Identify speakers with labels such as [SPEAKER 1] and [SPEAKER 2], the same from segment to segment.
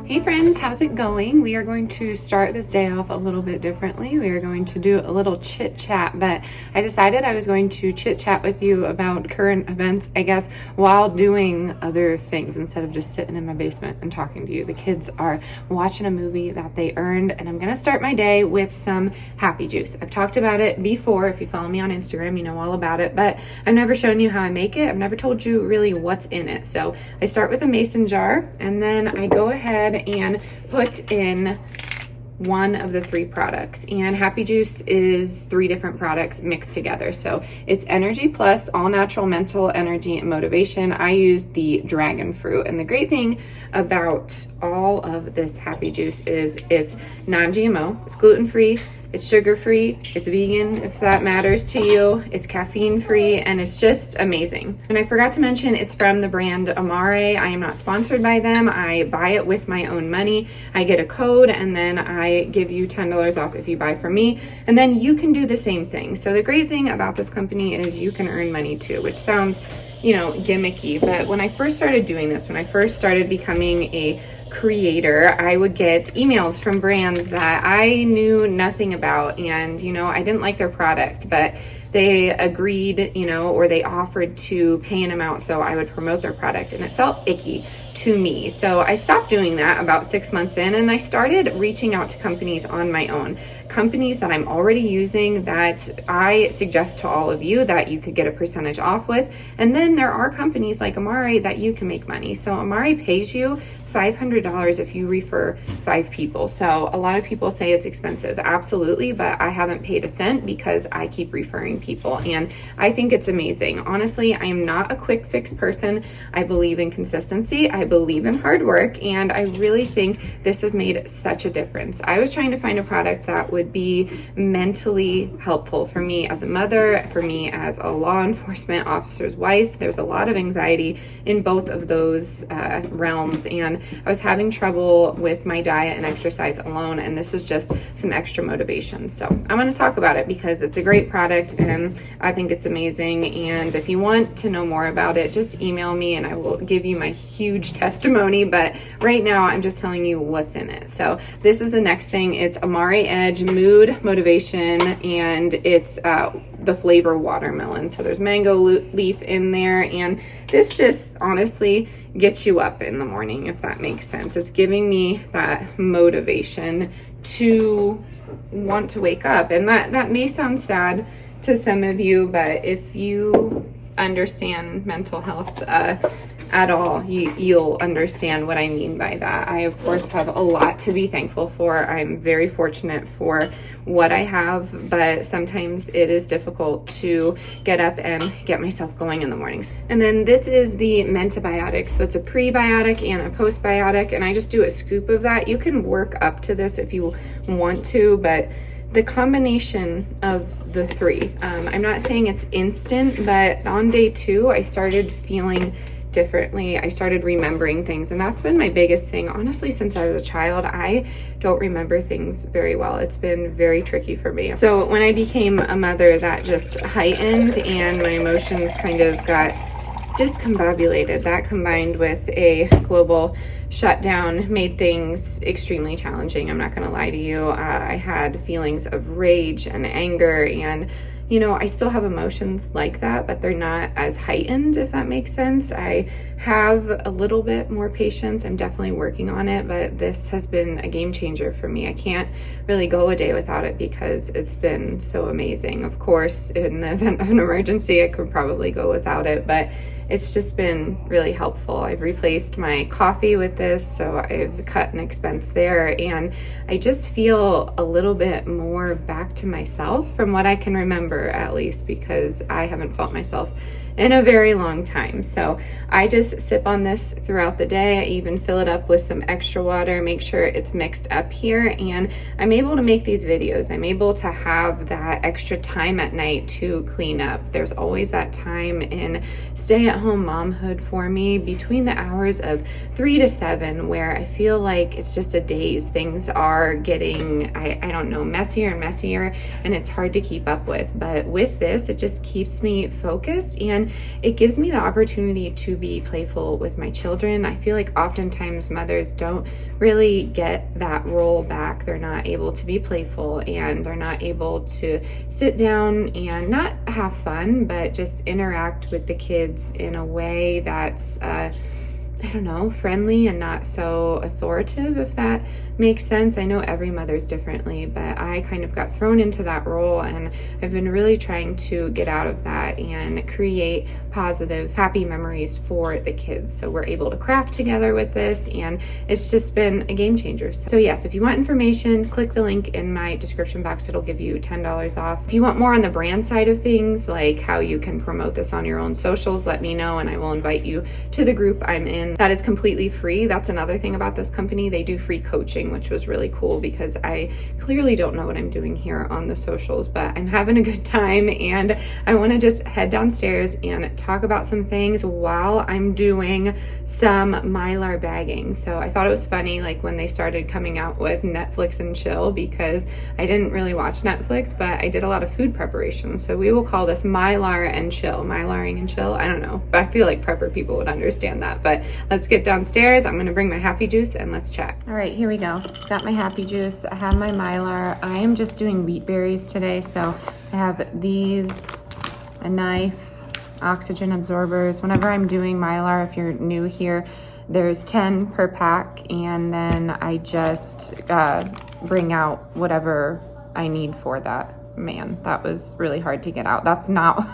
[SPEAKER 1] Hey friends, how's it going? We are going to start this day off a little bit differently. We are going to do a little chit chat, but I decided I was going to chit chat with you about current events, I guess, while doing other things instead of just sitting in my basement and talking to you. The kids are watching a movie that they earned, and I'm going to start my day with some happy juice. I've talked about it before. If you follow me on Instagram, you know all about it, but I've never shown you how I make it. I've never told you really what's in it. So I start with a mason jar, and then I go ahead and put in one of the three products. And happy juice is three different products mixed together. So it's Energy Plus, all natural mental energy and motivation. I use the dragon fruit. And the great thing about all of this happy juice is it's non-GMO, it's gluten-free, it's sugar-free, it's vegan if that matters to you, it's caffeine-free, and it's just amazing. And I forgot to mention, it's from the brand Amare. I am not sponsored by them. I buy it with my own money. I get a code, and then I give you $10 off if you buy from me, and then you can do the same thing. So the great thing about this company is you can earn money too, which sounds, gimmicky, but when I first started doing this, when I first started becoming a creator, I would get emails from brands that I knew nothing about, and I didn't like their product, but they agreed, or they offered to pay an amount so I would promote their product, and it felt icky to me. So I stopped doing that about 6 months in, and I started reaching out to companies on my own, companies that I'm already using that I suggest to all of you that you could get a percentage off with. And then there are companies like Amare that you can make money. So Amare pays you $500 if you refer 5 people. So a lot of people say it's expensive. Absolutely, but I haven't paid a cent because I keep referring people, and I think it's amazing. Honestly, I am not a quick fix person. I believe in consistency. I believe in hard work, and I really think this has made such a difference. I was trying to find a product that would be mentally helpful for me as a mother, for me as a law enforcement officer's wife. There's a lot of anxiety in both of those realms, and I was having trouble with my diet and exercise alone, and this is just some extra motivation. So I'm going to talk about it because it's a great product and I think it's amazing. And if you want to know more about it, just email me and I will give you my huge testimony. But right now I'm just telling you what's in it. So this is the next thing. It's Amare Edge Mood Motivation, and it's the flavor watermelon. So there's mango leaf in there, and this just honestly gets you up in the morning, if that makes sense. It's giving me that motivation to want to wake up. And that may sound sad to some of you, but if you understand mental health at all, you'll understand what I mean by that. I, of course, have a lot to be thankful for. I'm very fortunate for what I have, but sometimes it is difficult to get up and get myself going in the mornings. And then this is the Mentabiotic. So it's a prebiotic and a postbiotic, and I just do a scoop of that. You can work up to this if you want to, but the combination of the three, I'm not saying it's instant, but on day 2, I started feeling differently. I started remembering things, and that's been my biggest thing. Honestly, since I was a child, I don't remember things very well. It's been very tricky for me. So when I became a mother, that just heightened and my emotions kind of got discombobulated. That combined with a global shutdown made things extremely challenging. I'm not going to lie to you. I had feelings of rage and anger, and I still have emotions like that, but they're not as heightened, if that makes sense. I have a little bit more patience. I'm definitely working on it, but this has been a game changer for me. I can't really go a day without it because it's been so amazing. Of course, in the event of an emergency, I could probably go without it, but it's just been really helpful. I've replaced my coffee with this, so I've cut an expense there, and I just feel a little bit more back to myself from what I can remember, at least, because I haven't felt myself in a very long time. So I just sip on this throughout the day. I even fill it up with some extra water, make sure it's mixed up here, and I'm able to make these videos. I'm able to have that extra time at night to clean up. There's always that time in stay-at-home momhood for me between the hours of 3 to 7 where I feel like it's just a daze. Things are getting, I don't know, messier and messier, and it's hard to keep up with. But with this, it just keeps me focused, and and it gives me the opportunity to be playful with my children. I feel like oftentimes mothers don't really get that role back. They're not able to be playful, and they're not able to sit down and not have fun, but just interact with the kids in a way that's I don't know, friendly and not so authoritative, if that makes sense. I know every mother's differently, but I kind of got thrown into that role, and I've been really trying to get out of that and create positive, happy memories for the kids. So we're able to craft together with this, and it's just been a game changer. So yes, if you want information, click the link in my description box. It'll give you $10 off. If you want more on the brand side of things, like how you can promote this on your own socials, let me know, and I will invite you to the group I'm in. That is completely free. That's another thing about this company. They do free coaching, which was really cool because I clearly don't know what I'm doing here on the socials, but I'm having a good time, and I want to just head downstairs and talk about some things while I'm doing some Mylar bagging. So I thought it was funny, like when they started coming out with Netflix and chill, because I didn't really watch Netflix, but I did a lot of food preparation. So we will call this Mylar and chill, Mylaring and chill. I don't know, but I feel like prepper people would understand that. But let's get downstairs. I'm gonna bring my happy juice and let's chat. All right, here we go. Got my happy juice. I have my Mylar. I am just doing wheat berries today. So I have these, a knife, oxygen absorbers. Whenever I'm doing Mylar, if you're new here, there's 10 per pack, and then I just bring out whatever I need for that. Man, that was really hard to get out. That's not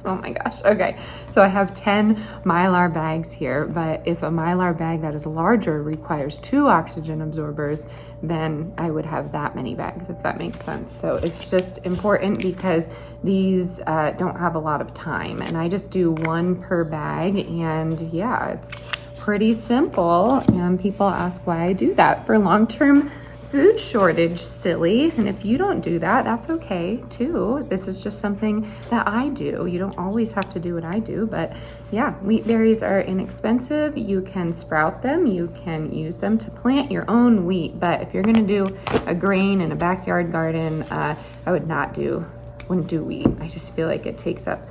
[SPEAKER 1] oh my gosh. Okay, so I have 10 Mylar bags here, but if a Mylar bag that is larger requires 2 oxygen absorbers, then I would have that many bags, if that makes sense. So it's just important because these don't have a lot of time, and I just do 1 per bag, and yeah, it's pretty simple. And people ask why I do that. For long-term food shortage, silly. And if you don't do that, that's okay too. This is just something that I do. You don't always have to do what I do, but yeah, wheat berries are inexpensive. You can sprout them. You can use them to plant your own wheat. But if you're gonna do a grain in a backyard garden, I wouldn't do wheat. I just feel like it takes up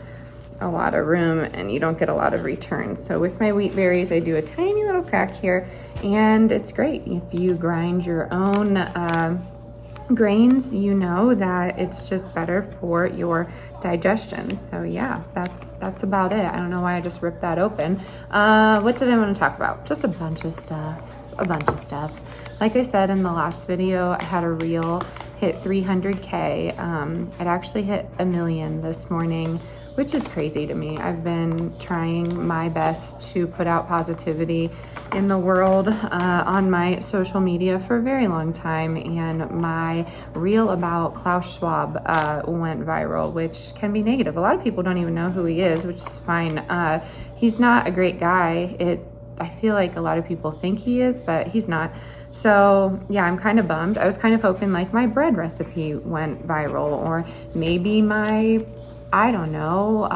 [SPEAKER 1] a lot of room and you don't get a lot of return. So with my wheat berries, I do a tiny little crack here, and it's great. If you grind your own grains, you know that it's just better for your digestion. So yeah, that's about it. I don't know why I just ripped that open. What did I want to talk about? Just a bunch of stuff. Like I said in the last video, I had a reel hit 300K. It actually hit 1 million this morning, which is crazy to me. I've been trying my best to put out positivity in the world on my social media for a very long time, and my reel about Klaus Schwab went viral, which can be negative. A lot of people don't even know who he is, which is fine. He's not a great guy. I feel like a lot of people think he is, but he's not. So yeah, I'm kind of bummed. I was kind of hoping like my bread recipe went viral, or maybe my, I don't know,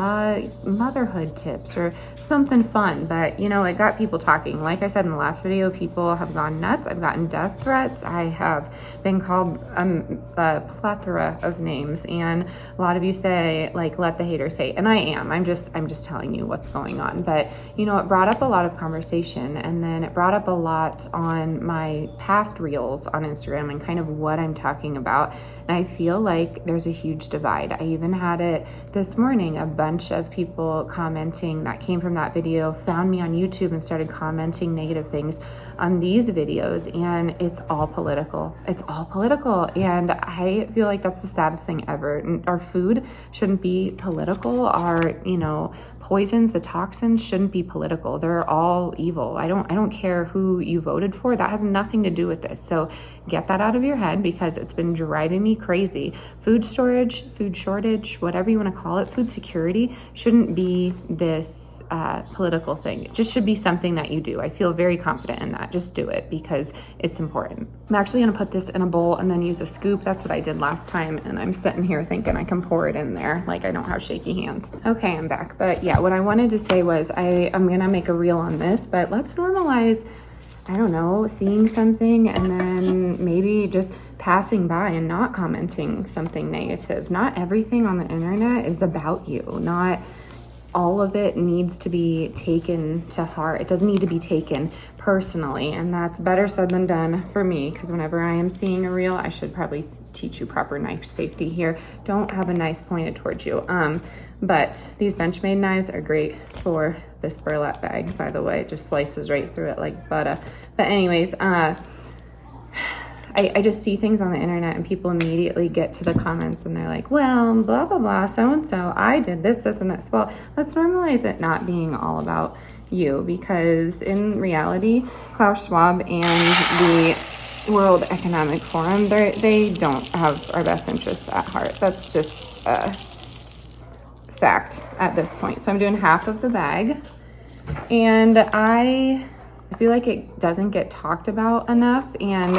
[SPEAKER 1] motherhood tips or something fun. But you know, it got people talking. Like I said in the last video, people have gone nuts. I've gotten death threats. I have been called a plethora of names, and a lot of you say like, let the haters hate, and I am. I'm just telling you what's going on. But you know, it brought up a lot of conversation, and then it brought up a lot on my past reels on Instagram and kind of what I'm talking about. And I feel like there's a huge divide. I even had it this morning. A bunch of people commenting that came from that video found me on YouTube and started commenting negative things on these videos, and it's all political. It's all political, and I feel like that's the saddest thing ever. Our food shouldn't be political. Our, you know, poisons, the toxins shouldn't be political. They're all evil. I don't care who you voted for. That has nothing to do with this. So get that out of your head, because it's been driving me crazy. Food storage, food shortage, whatever you want to call it, food security shouldn't be this political thing. It just should be something that you do. I feel very confident in that. Just do it because it's important. I'm actually going to put this in a bowl and then use a scoop. That's what I did last time, and I'm sitting here thinking I can pour it in there. Like, I don't have shaky hands. Okay, I'm back. But yeah, what I wanted to say was I'm going to make a reel on this, but let's normalize, I don't know, seeing something and then maybe just passing by and not commenting something negative. Not everything on the internet is about you. all of it needs to be taken to heart. It doesn't need to be taken personally, and that's better said than done for me, because whenever I am seeing a reel, I should probably teach you proper knife safety here. Don't have a knife pointed towards you. But these Benchmade knives are great for this burlap bag, by the way. It just slices right through it like butter. But anyways, I just see things on the internet and people immediately get to the comments and they're like, well, blah, blah, blah, so-and-so, I did this, this, and this. Well, let's normalize it not being all about you, because in reality, Klaus Schwab and the World Economic Forum, they don't have our best interests at heart. That's just a fact at this point. So I'm doing half of the bag, and I feel like it doesn't get talked about enough, and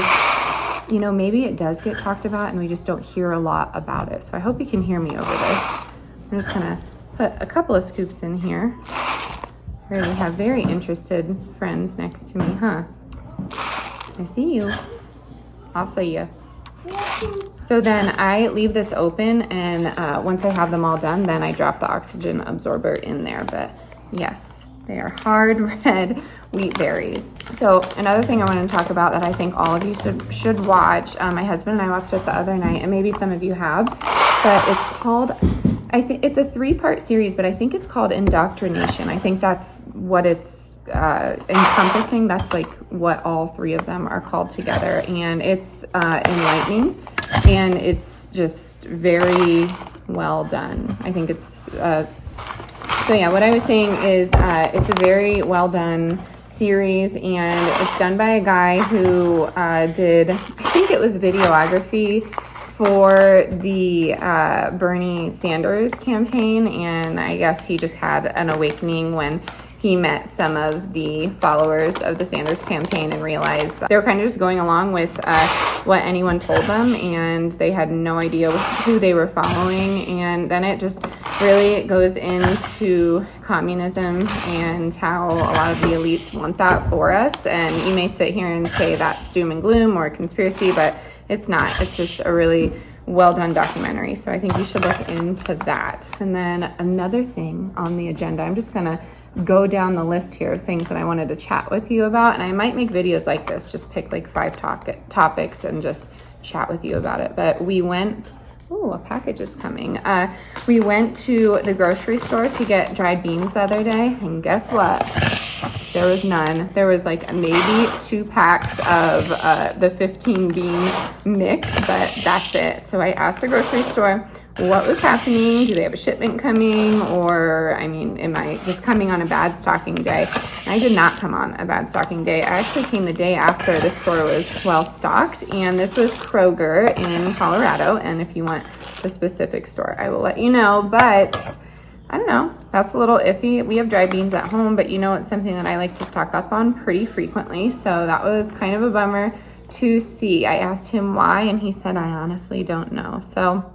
[SPEAKER 1] you know, maybe it does get talked about and we just don't hear a lot about it. So I hope you can hear me over this. I'm just gonna put a couple of scoops in here. I already have very interested friends next to me, huh? I see you. I'll see you. So then I leave this open, and once I have them all done, then I drop the oxygen absorber in there. But yes, they are hard red wheat berries. So another thing I want to talk about that I think all of you should watch, my husband and I watched it the other night, and maybe some of you have, but it's called, I think it's a 3-part series, but I think it's called Indoctrination. I think that's what it's encompassing. That's like what all 3 of them are called together, and it's enlightening, and it's just very well done. I think it's so yeah, what I was saying is it's a very well done series, and it's done by a guy who did, I think it was videography for the Bernie Sanders campaign, and I guess he just had an awakening when he met some of the followers of the Sanders campaign and realized that they were kind of just going along with what anyone told them, and they had no idea who they were following. And then it just really goes into communism and how a lot of the elites want that for us. And you may sit here and say that's doom and gloom or conspiracy, but it's not. It's just a really well done documentary. So I think you should look into that. And then another thing on the agenda, I'm just gonna go down the list here of things that I wanted to chat with you about, and I might make videos like this, just pick like 5 topics and just chat with you about it. But we went, oh, a package is coming. We went to the grocery store to get dried beans the other day, and guess what? There was none. There was like maybe 2 packs of the 15 bean mix, but that's it. So I asked the grocery store what was happening. Do they have a shipment coming? Or, I mean, am I just coming on a bad stocking day? And I did not come on a bad stocking day. I actually came the day after the store was well stocked, and this was Kroger in Colorado. And if you want the specific store, I will let you know. But I don't know, that's a little iffy. We have dry beans at home, but you know, it's something that I like to stock up on pretty frequently. So that was kind of a bummer to see. I asked him why, and he said, I honestly don't know. So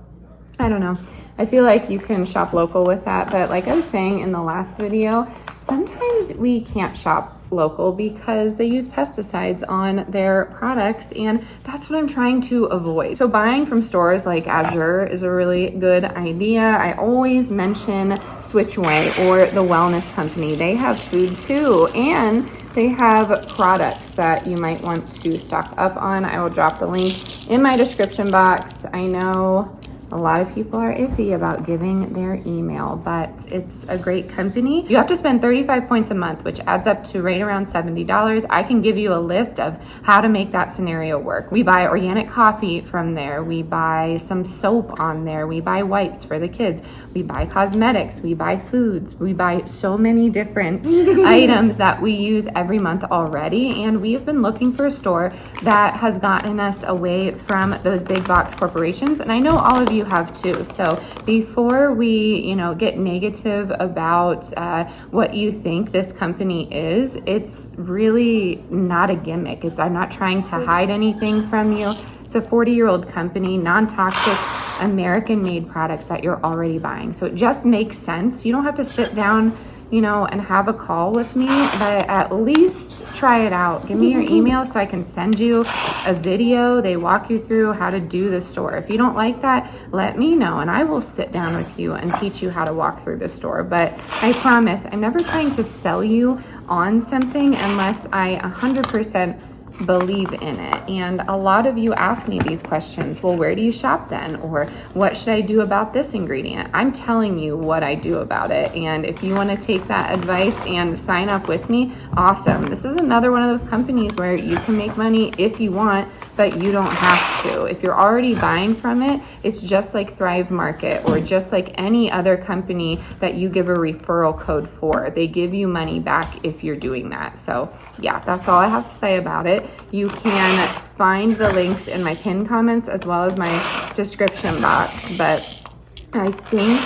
[SPEAKER 1] I don't know. I feel like you can shop local with that, but like I was saying in the last video, sometimes we can't shop local because they use pesticides on their products, and that's what I'm trying to avoid. So buying from stores like Azure is a really good idea. I always mention Switchway or the Wellness Company. They have food too, and they have products that you might want to stock up on. I will drop the link in my description box. I know a lot of people are iffy about giving their email, but it's a great company. You have to spend 35 points a month, which adds up to right around $70. I can give you a list of how to make that scenario work. We buy organic coffee from there. We buy some soap on there. We buy wipes for the kids. We buy cosmetics. We buy foods. We buy so many different items that we use every month already. And we have been looking for a store that has gotten us away from those big box corporations. And I know all of you have too. So before we, get negative about what you think this company is, it's really not a gimmick. I'm not trying to hide anything from you. It's a 40-year-old company, non-toxic, American-made products that you're already buying. So it just makes sense. You don't have to sit down and have a call with me, but at least try it out. Give me your email so I can send you a video. They walk you through how to do the store. If you don't like that, let me know and I will sit down with you and teach you how to walk through the store. But I promise, I'm never trying to sell you on something unless I 100% believe in it. And a lot of you ask me these questions. Well, where do you shop then? Or what should I do about this ingredient? I'm telling you what I do about it. And if you want to take that advice and sign up with me, awesome. This is another one of those companies where you can make money if you want, but you don't have to. If you're already buying from it, it's just like Thrive Market or just like any other company that you give a referral code for. They give you money back if you're doing that. So yeah, that's all I have to say about it. You can find the links in my pinned comments as well as my description box. But I think,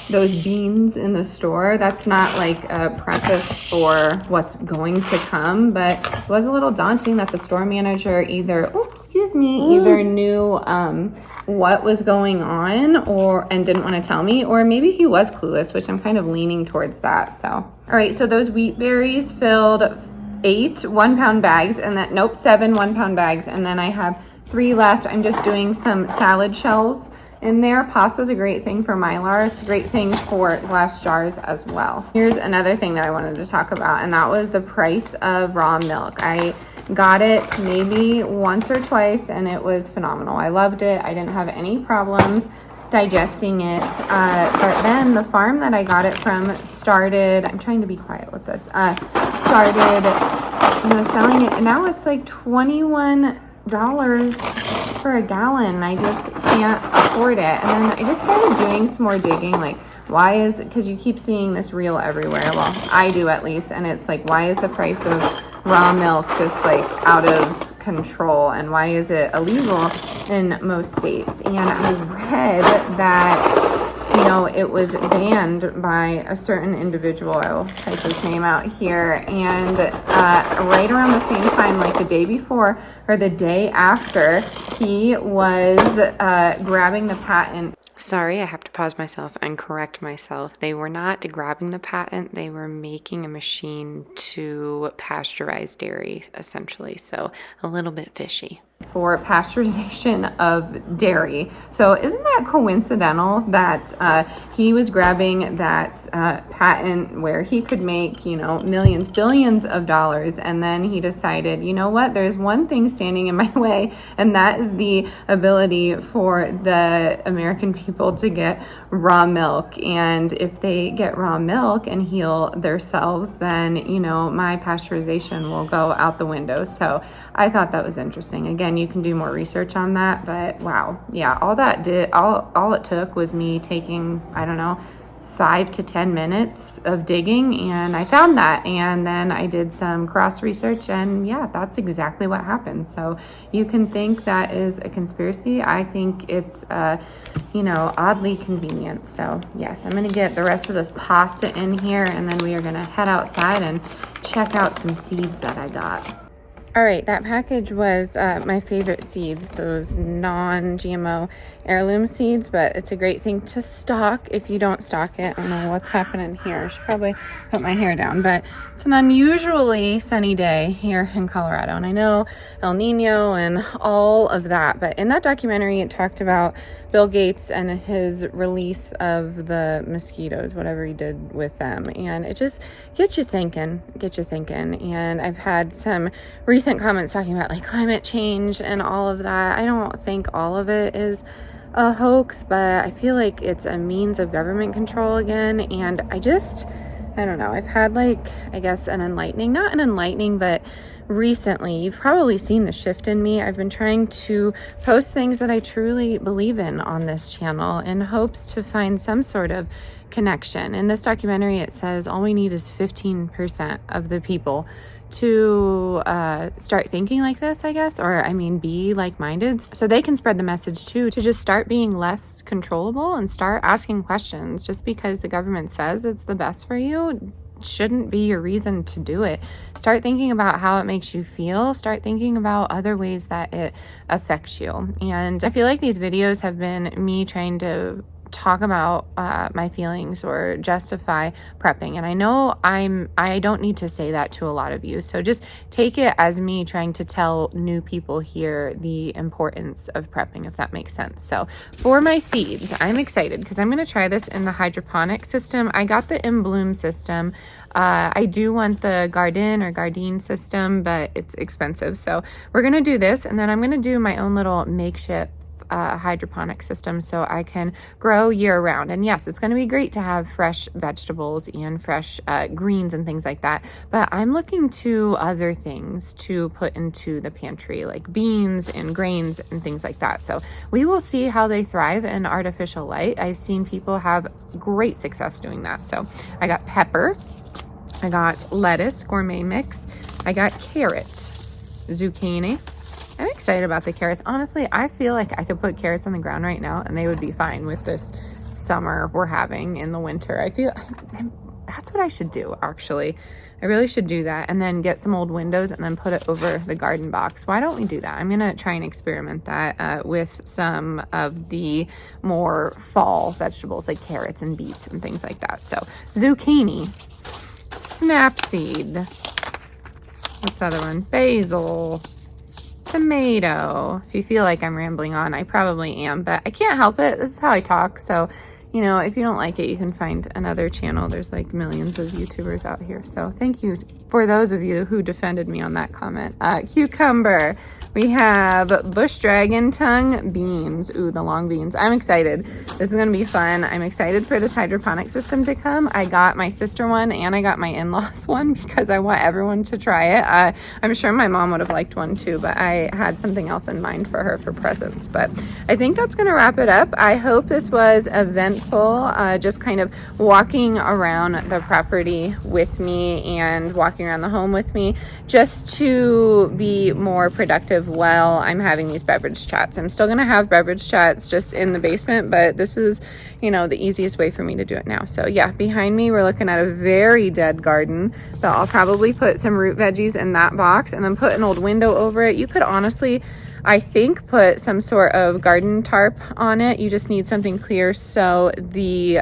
[SPEAKER 1] those beans in the store, that's not like a preface for what's going to come, but it was a little daunting that the store manager either knew what was going on and didn't want to tell me, or maybe he was clueless, which I'm kind of leaning towards that. So, all right, so those wheat berries filled 8 1-pound bags, and then 7 1-pound bags, and then I have 3 left. I'm just doing some salad shells in there. Pasta's a great thing for Mylar. It's a great thing for glass jars as well. Here's another thing that I wanted to talk about, and that was the price of raw milk. I got it maybe once or twice, and it was phenomenal. I loved it. I didn't have any problems digesting it. But then the farm that I got it from started, I'm trying to be quiet with this, started, selling it. And now it's like $21 for a gallon. I just can't afford it. And then I just started doing some more digging, like because you keep seeing this reel everywhere. Well, I do at least. And it's like, why is the price of raw milk just like out of control, and why is it illegal in most states? And I read that it was banned by a certain individual. I'll type his name out here. And right around the same time, like the day before or the day after, he was grabbing the patent. Sorry, I have to pause myself and correct myself. They were not grabbing the patent. They were making a machine to pasteurize dairy, essentially. So a little bit fishy. For pasteurization of dairy. So isn't that coincidental that he was grabbing that patent where he could make, millions, billions of dollars, and then he decided, there's one thing standing in my way, and that is the ability for the American people to get raw milk. And if they get raw milk and heal themselves, then, my pasteurization will go out the window. So I thought that was interesting. Again, you can do more research on that, but wow. Yeah, all it took was me taking, 5 to 10 minutes of digging, and I found that. And then I did some cross research, and yeah, that's exactly what happened. So you can think that is a conspiracy. I think it's, oddly convenient. So yes, I'm going to get the rest of this pasta in here, and then we are going to head outside and check out some seeds that I got. All right, that package was my favorite seeds, those non-GMO heirloom seeds, but it's a great thing to stock if you don't stock it. I don't know what's happening here. I should probably put my hair down, but it's an unusually sunny day here in Colorado. And I know El Nino and all of that, but in that documentary, it talked about Bill Gates and his release of the mosquitoes, whatever he did with them. And it just gets you thinking. And I've had some recent comments talking about like climate change and all of that. I don't think all of it is a hoax, but I feel like it's a means of government control again. And I don't know. I've had not an enlightening, but recently, you've probably seen the shift in me. I've been trying to post things that I truly believe in on this channel in hopes to find some sort of connection. In this documentary, it says all we need is 15% of the people to start thinking like this, I guess, or be like-minded, so they can spread the message too, to just start being less controllable and start asking questions. Just because the government says it's the best for you shouldn't be your reason to do it. Start thinking about how it makes you feel. Start thinking about other ways that it affects you. And I feel like these videos have been me trying to talk about my feelings or justify prepping. And I know I don't need to say that to a lot of you. So just take it as me trying to tell new people here the importance of prepping, if that makes sense. So for my seeds, I'm excited because I'm going to try this in the hydroponic system. I got the In Bloom system. I do want the Garden or Gardein system, but it's expensive. So we're going to do this, and then I'm going to do my own little makeshift hydroponic system so I can grow year round. And yes, it's going to be great to have fresh vegetables and fresh greens and things like that, but I'm looking to other things to put into the pantry, like beans and grains and things like that. So we will see how they thrive in artificial light. I've seen people have great success doing that. So I got pepper, I got lettuce, gourmet mix, I got carrot, zucchini. I'm excited about the carrots. Honestly, I feel like I could put carrots on the ground right now and they would be fine with this summer we're having in the winter. I feel that's what I should do, actually. I really should do that, and then get some old windows and then put it over the garden box. Why don't we do that? I'm going to try and experiment that with some of the more fall vegetables like carrots and beets and things like that. So zucchini, snapseed, what's the other one? Basil, tomato. If you feel like I'm rambling on, I probably am, but I can't help it. This is how I talk. So, you know, if you don't like it, you can find another channel. There's like millions of YouTubers out here. So thank you for those of you who defended me on that comment. Cucumber. We have bush dragon tongue beans. Ooh, the long beans. I'm excited. This is going to be fun. I'm excited for this hydroponic system to come. I got my sister one and I got my in-laws one because I want everyone to try it. I'm sure my mom would have liked one too, but I had something else in mind for her for presents. But I think that's going to wrap it up. I hope this was eventful, just kind of walking around the property with me and walking around the home with me, just to be more productive while I'm having these beverage chats. I'm still going to have beverage chats just in the basement, but this is, you know, the easiest way for me to do it now. So yeah, behind me, we're looking at a very dead garden, but I'll probably put some root veggies in that box and then put an old window over it. You could honestly, I think, put some sort of garden tarp on it. You just need something clear so the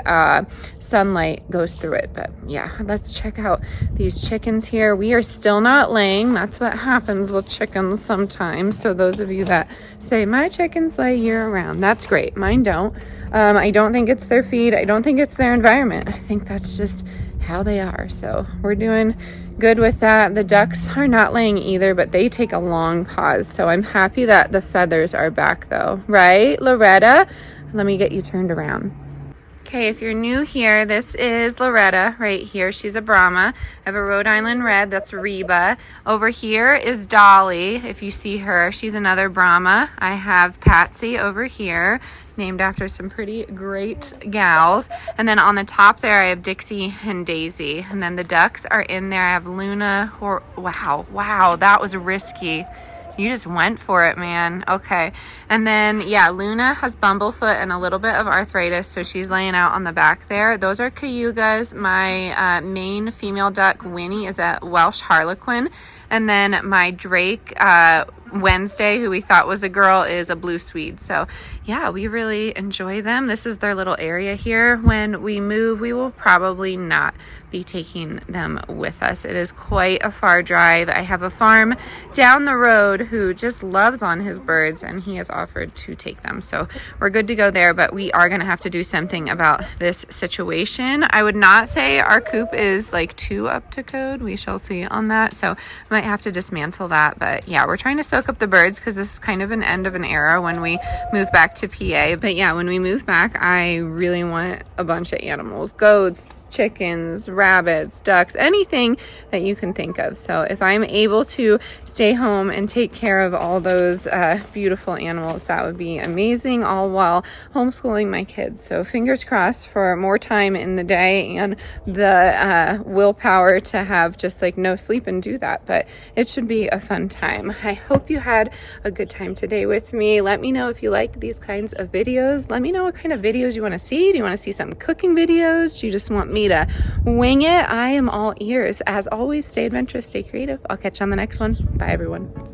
[SPEAKER 1] sunlight goes through it. But yeah, let's check out these chickens here. We are still not laying. That's what happens with chickens sometimes. So those of you that say, my chickens lay year round, that's great. Mine don't. I don't think it's their feed. I don't think it's their environment. I think that's just how they are. So we're doing good with that. The ducks are not laying either, but they take a long pause. So I'm happy that the feathers are back though. Right, Loretta? Let me get you turned around. Okay, if you're new here, this is Loretta right here. She's a Brahma. I have a Rhode Island Red, that's Reba. Over here is Dolly, if you see her. She's another Brahma. I have Patsy over here, named after some pretty great gals. And then on the top there, I have Dixie and Daisy. And then the ducks are in there. I have Luna. Wow, that was risky. You just went for it, man. Okay. And then, yeah, Luna has bumblefoot and a little bit of arthritis, so she's laying out on the back there. Those are Cayugas. My main female duck, Winnie, is a Welsh Harlequin. And then my Drake, Wednesday, who we thought was a girl, is a blue Swede. So yeah, we really enjoy them. This is their little area here. When we move, we will probably not be taking them with us. It is quite a far drive. I have a farm down the road who just loves on his birds, and he has offered to take them. So we're good to go there, but we are going to have to do something about this situation. I would not say our coop is like too up to code. We shall see on that. So I might have to dismantle that. But yeah, we're trying to soak up the birds because this is kind of an end of an era when we move back to PA. But yeah, when we move back, I really want a bunch of animals, goats, chickens, rabbits, ducks, anything that you can think of. So if I'm able to stay home and take care of all those beautiful animals, that would be amazing, all while homeschooling my kids. So fingers crossed for more time in the day and the willpower to have just like no sleep and do that. But it should be a fun time. I hope you had a good time today with me. Let me know if you like these kinds of videos. Let me know what kind of videos you want to see. Do you want to see some cooking videos? Do you just want me to wing it? I am all ears. As always, stay adventurous, stay creative. I'll catch you on the next one. Bye, everyone.